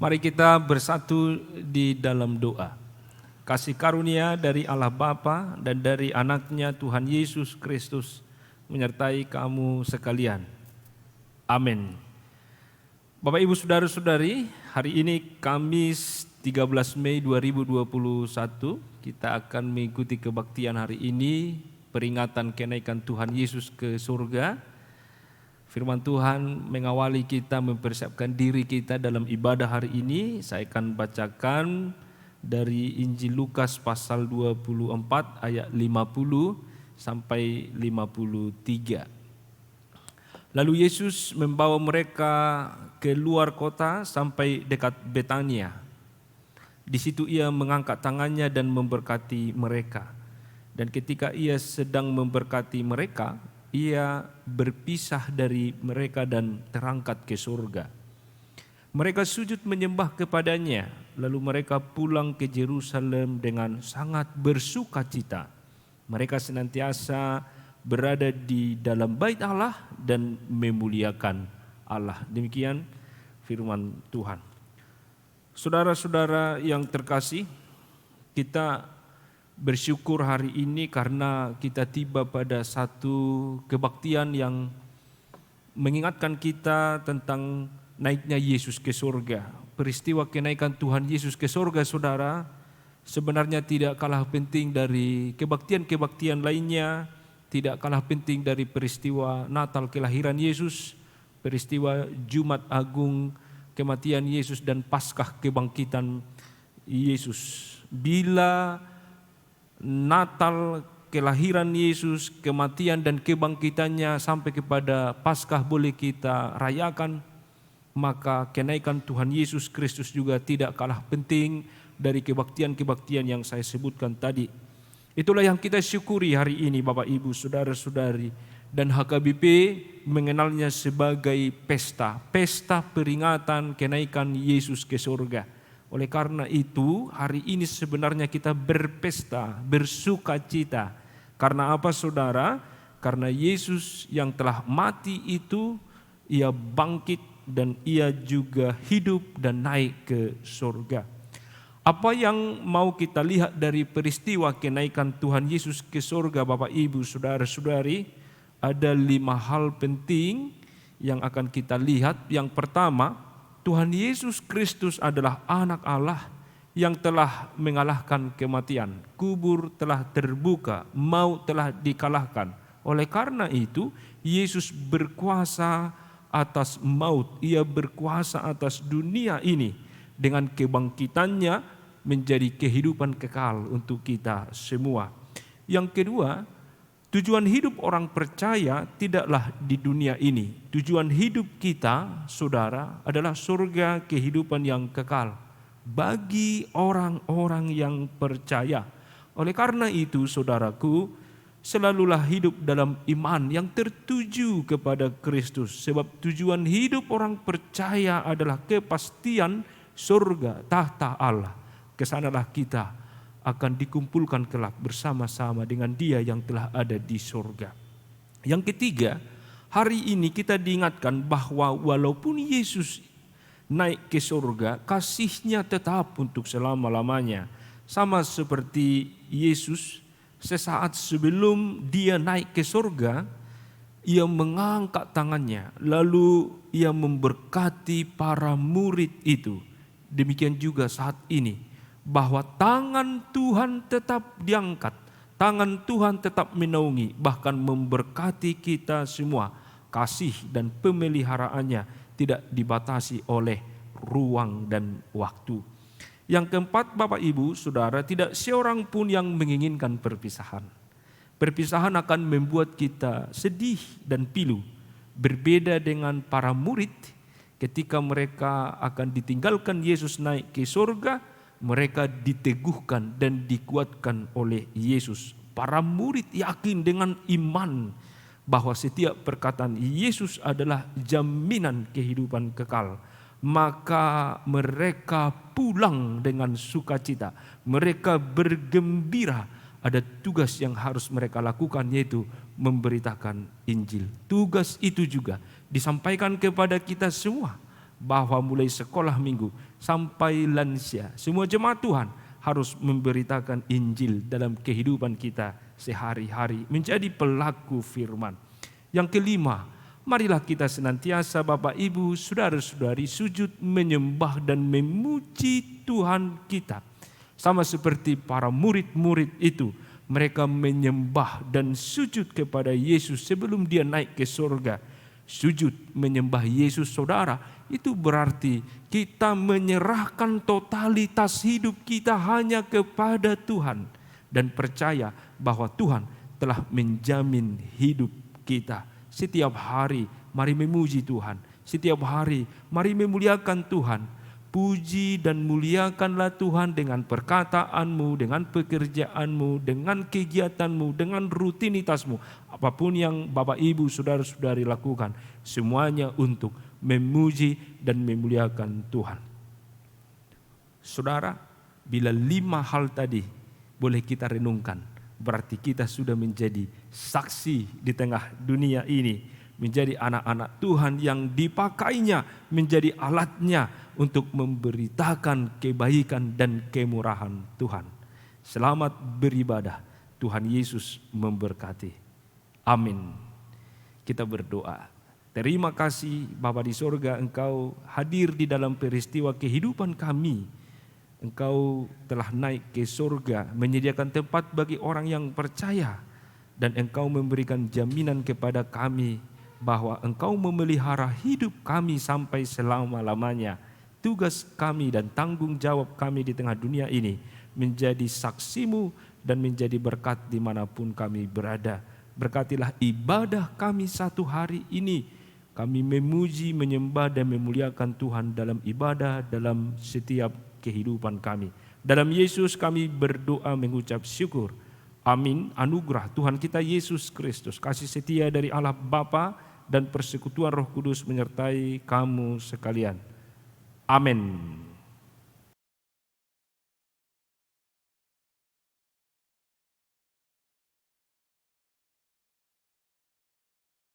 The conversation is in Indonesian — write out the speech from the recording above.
Mari kita bersatu di dalam doa. Kasih karunia dari Allah Bapa dan dari anaknya Tuhan Yesus Kristus menyertai kamu sekalian. Amin. Bapak Ibu Saudara-saudari, hari ini Kamis 13 Mei 2021 kita akan mengikuti kebaktian hari ini, peringatan kenaikan Tuhan Yesus ke surga. Firman Tuhan mengawali kita mempersiapkan diri kita dalam ibadah hari ini. Saya akan bacakan dari Injil Lukas pasal 24 ayat 50 sampai 53. Lalu Yesus membawa mereka ke luar kota sampai dekat Betania. Di situ ia mengangkat tangannya dan memberkati mereka. Dan ketika ia sedang memberkati mereka, ia berpisah dari mereka dan terangkat ke surga. Mereka sujud menyembah kepadanya, lalu mereka pulang ke Yerusalem dengan sangat bersukacita. Mereka senantiasa berada di dalam bait Allah dan memuliakan Allah. Demikian firman Tuhan. Saudara-saudara yang terkasih, kita bersyukur hari ini karena kita tiba pada satu kebaktian yang mengingatkan kita tentang naiknya Yesus ke surga. Peristiwa kenaikan Tuhan Yesus ke surga, saudara, sebenarnya tidak kalah penting dari kebaktian-kebaktian lainnya, tidak kalah penting dari peristiwa Natal kelahiran Yesus, peristiwa Jumat Agung kematian Yesus dan Paskah kebangkitan Yesus. Bila Natal, kelahiran Yesus, kematian dan kebangkitannya sampai kepada Paskah boleh kita rayakan, maka kenaikan Tuhan Yesus Kristus juga tidak kalah penting dari kebaktian-kebaktian yang saya sebutkan tadi. Itulah yang kita syukuri hari ini Bapak Ibu Saudara-saudari, dan HKBP mengenalnya sebagai pesta peringatan kenaikan Yesus ke surga. Oleh karena itu, hari ini sebenarnya kita berpesta, bersukacita. Karena apa saudara? Karena Yesus yang telah mati itu, ia bangkit dan ia juga hidup dan naik ke surga. Apa yang mau kita lihat dari peristiwa kenaikan Tuhan Yesus ke surga Bapak Ibu Saudara-saudari? Ada 5 hal penting yang akan kita lihat. Yang pertama, Tuhan Yesus Kristus adalah anak Allah yang telah mengalahkan kematian. Kubur telah terbuka, maut telah dikalahkan. Oleh karena itu, Yesus berkuasa atas maut. Ia berkuasa atas dunia ini. Dengan kebangkitannya menjadi kehidupan kekal untuk kita semua. Yang kedua, tujuan hidup orang percaya tidaklah di dunia ini. Tujuan hidup kita, saudara, adalah surga kehidupan yang kekal bagi orang-orang yang percaya. Oleh karena itu, saudaraku, selalulah hidup dalam iman yang tertuju kepada Kristus. Sebab tujuan hidup orang percaya adalah kepastian surga, tahta Allah. Kesanalah kita akan dikumpulkan kelak bersama-sama dengan Dia yang telah ada di surga. Yang ketiga, hari ini kita diingatkan bahwa walaupun Yesus naik ke surga, kasih-Nya tetap untuk selama-lamanya. Sama seperti Yesus, sesaat sebelum Dia naik ke surga, Ia mengangkat tangannya, lalu Ia memberkati para murid itu. Demikian juga saat ini, bahwa tangan Tuhan tetap diangkat, tangan Tuhan tetap menaungi, bahkan memberkati kita semua. Kasih dan pemeliharaannya tidak dibatasi oleh ruang dan waktu. Yang keempat, Bapak Ibu, Saudara, tidak seorang pun yang menginginkan perpisahan. Perpisahan akan membuat kita sedih dan pilu. Berbeda dengan para murid, ketika mereka akan ditinggalkan Yesus naik ke surga, mereka diteguhkan dan dikuatkan oleh Yesus. Para murid yakin dengan iman bahwa setiap perkataan Yesus adalah jaminan kehidupan kekal. Maka mereka pulang dengan sukacita. Mereka bergembira. Ada tugas yang harus mereka lakukan, yaitu memberitakan Injil. Tugas itu juga disampaikan kepada kita semua, bahwa mulai sekolah minggu sampai lansia, semua jemaat Tuhan harus memberitakan Injil dalam kehidupan kita sehari-hari, menjadi pelaku firman. Yang kelima, marilah kita senantiasa, Bapak Ibu, saudara-saudari, sujud menyembah dan memuji Tuhan kita. Sama seperti para murid-murid itu, mereka menyembah dan sujud kepada Yesus sebelum Dia naik ke surga. Sujud menyembah Yesus, saudara, itu berarti kita menyerahkan totalitas hidup kita hanya kepada Tuhan dan percaya bahwa Tuhan telah menjamin hidup kita. Setiap hari mari memuji Tuhan, setiap hari mari memuliakan Tuhan. Puji dan muliakanlah Tuhan dengan perkataanmu, dengan pekerjaanmu, dengan kegiatanmu, dengan rutinitasmu. Apapun yang Bapak Ibu saudara-saudari lakukan, semuanya untuk memuji dan memuliakan Tuhan. Saudara, bila 5 hal tadi boleh kita renungkan, berarti kita sudah menjadi saksi di tengah dunia ini, menjadi anak-anak Tuhan yang dipakainya menjadi alatnya untuk memberitakan kebaikan dan kemurahan Tuhan. Selamat beribadah. Tuhan Yesus memberkati. Amin. Kita berdoa. Terima kasih Bapa di sorga, Engkau hadir di dalam peristiwa kehidupan kami. Engkau telah naik ke surga, menyediakan tempat bagi orang yang percaya. Dan Engkau memberikan jaminan kepada kami bahwa Engkau memelihara hidup kami sampai selama-lamanya. Tugas kami dan tanggung jawab kami di tengah dunia ini menjadi saksi-Mu dan menjadi berkat dimanapun kami berada. Berkatilah ibadah kami satu hari ini. Kami memuji, menyembah dan memuliakan Tuhan dalam ibadah, dalam setiap kehidupan kami. Dalam Yesus kami berdoa mengucap syukur. Amin. Anugerah Tuhan kita Yesus Kristus, kasih setia dari Allah Bapa dan persekutuan Roh Kudus menyertai kamu sekalian. Amin.